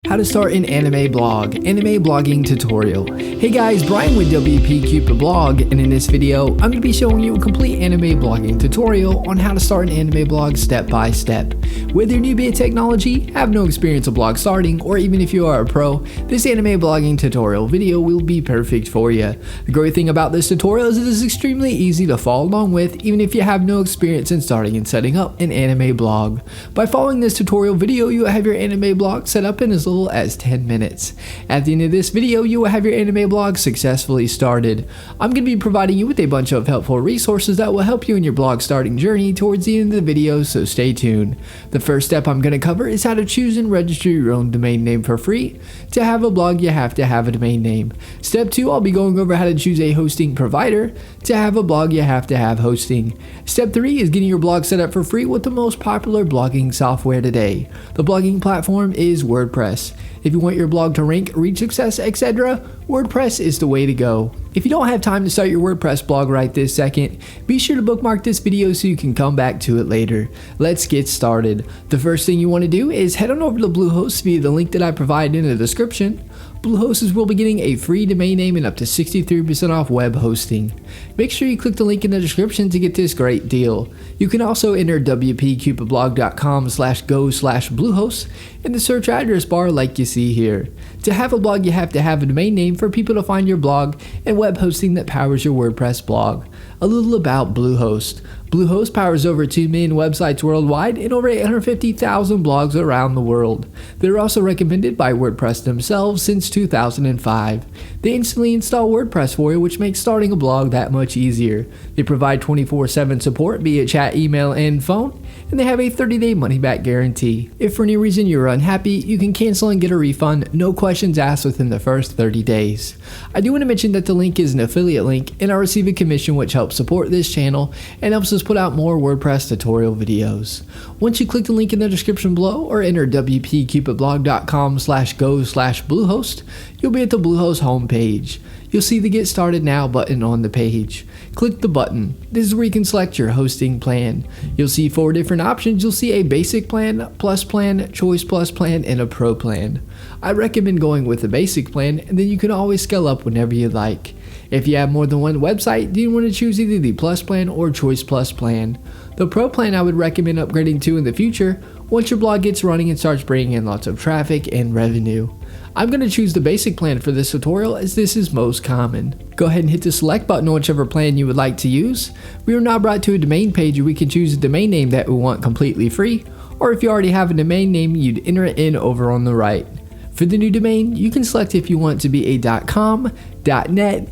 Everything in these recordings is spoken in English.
How to start an anime blog, anime blogging tutorial. Hey guys, Brian with WP Cupid Blog, and in this video, I'm going to be showing you a complete anime blogging tutorial on how to start an anime blog step by step. Whether you're newbie at technology, have no experience of blog starting, or even if you are a pro, this anime blogging tutorial video will be perfect for you. The great thing about this tutorial is it is extremely easy to follow along with, even if you have no experience in starting and setting up an anime blog. By following this tutorial video, you will have your anime blog set up in as little as 10 minutes. At the end of this video, you will have your anime blog successfully started. I'm going to be providing you with a bunch of helpful resources that will help you in your blog starting journey towards the end of the video, so stay tuned. The first step I'm going to cover is how to choose and register your own domain name for free. To have a blog, you have to have a domain name. Step 2, I'll be going over how to choose a hosting provider. To have a blog, you have to have hosting. Step 3 is getting your blog set up for free with the most popular blogging software today. The blogging platform is WordPress. If you want your blog to rank, reach success, etc., WordPress is the way to go. If you don't have time to start your WordPress blog right this second, be sure to bookmark this video so you can come back to it later. Let's get started. The first thing you want to do is head on over to Bluehost via the link that I provide in the description. Bluehost will be getting a free domain name and up to 63% off web hosting. Make sure you click the link in the description to get this great deal. You can also enter wpcupidblog.com/go/Bluehost in the search address bar like you see here. To have a blog, you have to have a domain name for people to find your blog and web hosting that powers your WordPress blog. A little about Bluehost. Bluehost powers over 2 million websites worldwide and over 850,000 blogs around the world. They're also recommended by WordPress themselves since 2005. They instantly install WordPress for you, which makes starting a blog that much easier. They provide 24/7 support via chat, email, and phone, and they have a 30-day money-back guarantee. If for any reason you're unhappy, you can cancel and get a refund, no questions asked within the first 30 days. I do want to mention that the link is an affiliate link, and I receive a commission which helps support this channel and helps us put out more WordPress tutorial videos. Once you click the link in the description below or enter wpcupidblog.com/go/Bluehost, you'll be at the Bluehost homepage. You'll see the Get Started Now button on the page. Click the button. This is where you can select your hosting plan. You'll see 4 different options. You'll see a basic plan, plus plan, choice plus plan, and a pro plan. I recommend going with the basic plan, and then you can always scale up whenever you like. If you have more than one website, then you want to choose either the plus plan or choice plus plan. The pro plan I would recommend upgrading to in the future once your blog gets running and starts bringing in lots of traffic and revenue. I'm going to choose the basic plan for this tutorial as this is most common. Go ahead and hit the select button on whichever plan you would like to use. We are now brought to a domain page where we can choose a domain name that we want completely free, or if you already have a domain name, you'd enter it in over on the right. For the new domain, you can select if you want to be a .com, .net,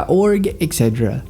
.org, etc.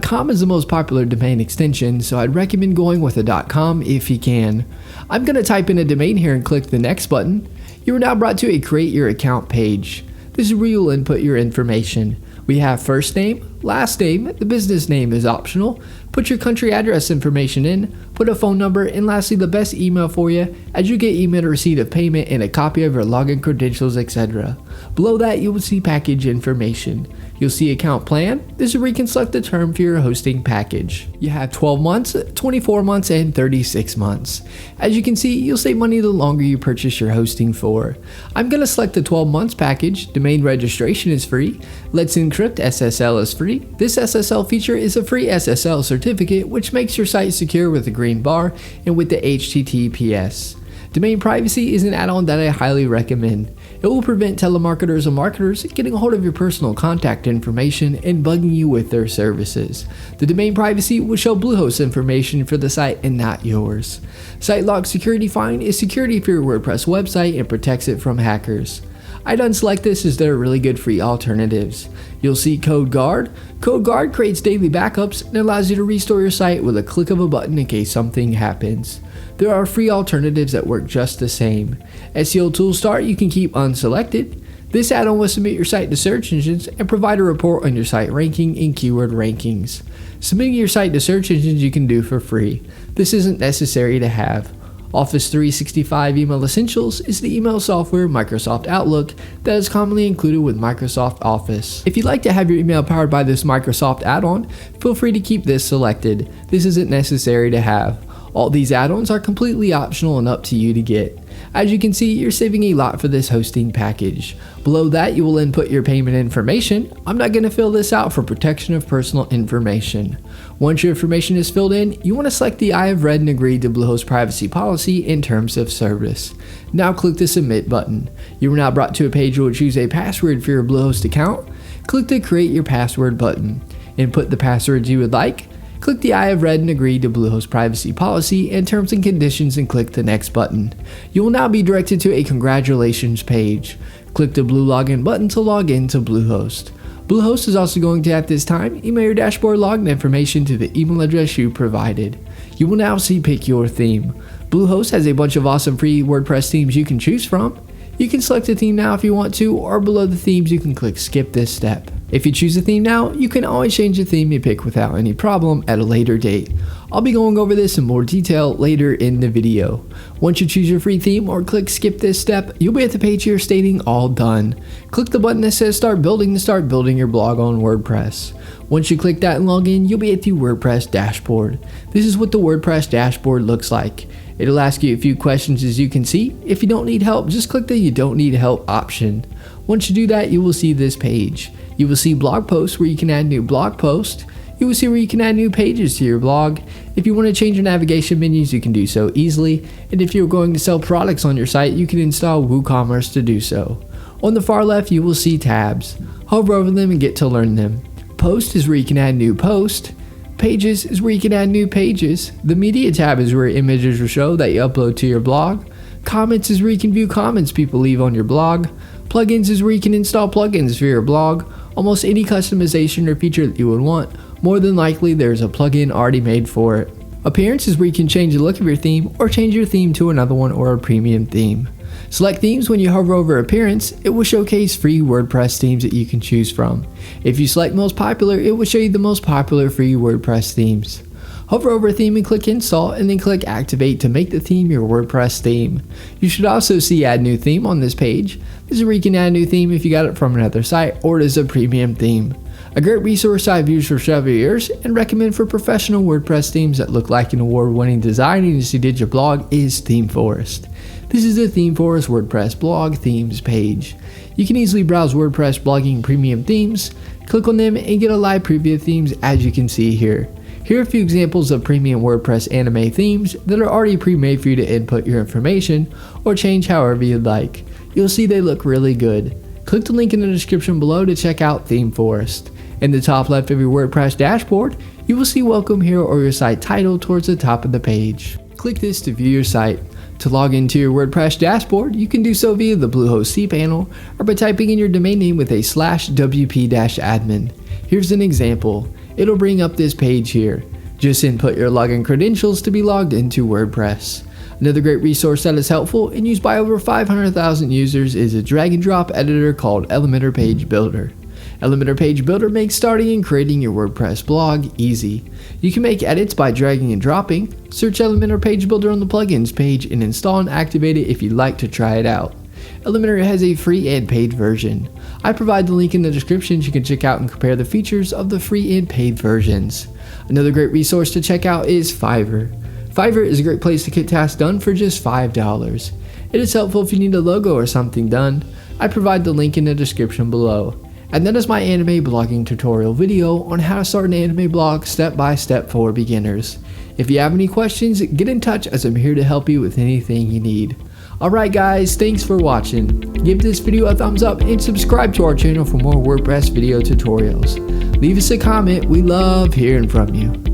.com is the most popular domain extension, so I'd recommend going with a .com if you can. I'm going to type in a domain here and click the next button. You are now brought to a Create Your Account page. This is where you'll input your information. We have first name, last name, the business name is optional. Put your country address information in, put a phone number, and lastly the best email for you as you get email receipt of payment and a copy of your login credentials, etc. Below that you will see package information. You'll see account plan. This is where you can select the term for your hosting package. You have 12 months, 24 months, and 36 months. As you can see, you'll save money the longer you purchase your hosting for. I'm going to select the 12 months package. Domain registration is free. Let's Encrypt SSL is free. This SSL feature is a free SSL certificate which makes your site secure with a green bar and with the HTTPS. Domain privacy is an add-on that I highly recommend. It will prevent telemarketers and marketers getting a hold of your personal contact information and bugging you with their services. The domain privacy will show Bluehost information for the site and not yours. Site Log Security Find is security for your WordPress website and protects it from hackers. I'd unselect this as there are really good free alternatives. You'll see Code Guard. Code Guard creates daily backups and allows you to restore your site with a click of a button in case something happens. There are free alternatives that work just the same. SEO Tool Start you can keep unselected. This add-on will submit your site to search engines and provide a report on your site ranking and keyword rankings. Submitting your site to search engines you can do for free. This isn't necessary to have. Office 365 Email Essentials is the email software Microsoft Outlook that is commonly included with Microsoft Office. If you'd like to have your email powered by this Microsoft add-on, feel free to keep this selected. This isn't necessary to have. All these add-ons are completely optional and up to you to get. As you can see, you're saving a lot for this hosting package. Below that, you will input your payment information. I'm not going to fill this out for protection of personal information. Once your information is filled in, you want to select the I have read and agreed to Bluehost privacy policy and terms of service. Now click the submit button. You are now brought to a page where you will choose a password for your Bluehost account. Click the create your password button. Input the passwords you would like. Click the I have read and agreed to Bluehost privacy policy and terms and conditions and click the next button. You will now be directed to a congratulations page. Click the blue login button to log in to Bluehost. Bluehost is also going to at this time email your dashboard login information to the email address you provided. You will now see pick your theme. Bluehost has a bunch of awesome free WordPress themes you can choose from. You can select a theme now if you want to, or below the themes you can click skip this step. If you choose a theme now, you can always change the theme you pick without any problem at a later date. I'll be going over this in more detail later in the video. Once you choose your free theme or click skip this step, you'll be at the page here stating all done. Click the button that says start building to start building your blog on WordPress. Once you click that and log in, you'll be at the WordPress dashboard. This is what the WordPress dashboard looks like. It'll ask you a few questions as you can see. If you don't need help, just click the you don't need help option. Once you do that, you will see this page. You will see blog posts where you can add new blog posts. You will see where you can add new pages to your blog. If you want to change your navigation menus, you can do so easily. And if you're going to sell products on your site, you can install WooCommerce to do so. On the far left, you will see tabs. Hover over them and get to learn them. Post is where you can add new posts. Pages is where you can add new pages. The media tab is where images will show that you upload to your blog. Comments is where you can view comments people leave on your blog. Plugins is where you can install plugins for your blog. Almost any customization or feature that you would want, more than likely there's a plugin already made for it. Appearance is where you can change the look of your theme or change your theme to another one or a premium theme. Select themes. When you hover over appearance, it will showcase free WordPress themes that you can choose from. If you select most popular, it will show you the most popular free WordPress themes. Hover over a theme and click install and then click activate to make the theme your WordPress theme. You should also see add new theme on this page. This is where you can add a new theme if you got it from another site or it is a premium theme. A great resource I've used for several years and recommend for professional WordPress themes that look like an award-winning design agency did your blog is ThemeForest. This is the ThemeForest WordPress blog themes page. You can easily browse WordPress blogging premium themes, click on them and get a live preview of themes as you can see here. Here are a few examples of premium WordPress anime themes that are already pre-made for you to input your information or change however you'd like. You'll see they look really good. Click the link in the description below to check out ThemeForest. In the top left of your WordPress dashboard, you will see welcome here or your site title towards the top of the page. Click this to view your site. To log into your WordPress dashboard, you can do so via the Bluehost cPanel or by typing in your domain name with a /wp-admin. Here's an example. It'll bring up this page here. Just input your login credentials to be logged into WordPress. Another great resource that is helpful and used by over 500,000 users is a drag and drop editor called Elementor Page Builder. Elementor Page Builder makes starting and creating your WordPress blog easy. You can make edits by dragging and dropping. Search Elementor Page Builder on the plugins page and install and activate it if you'd like to try it out. Elementor has a free and paid version. I provide the link in the description so you can check out and compare the features of the free and paid versions. Another great resource to check out is Fiverr. Fiverr is a great place to get tasks done for just $5. It is helpful if you need a logo or something done. I provide the link in the description below. And that is my anime blogging tutorial video on how to start an anime blog step by step for beginners. If you have any questions, get in touch as I'm here to help you with anything you need. Alright guys, thanks for watching. Give this video a thumbs up and subscribe to our channel for more WordPress video tutorials. Leave us a comment, we love hearing from you.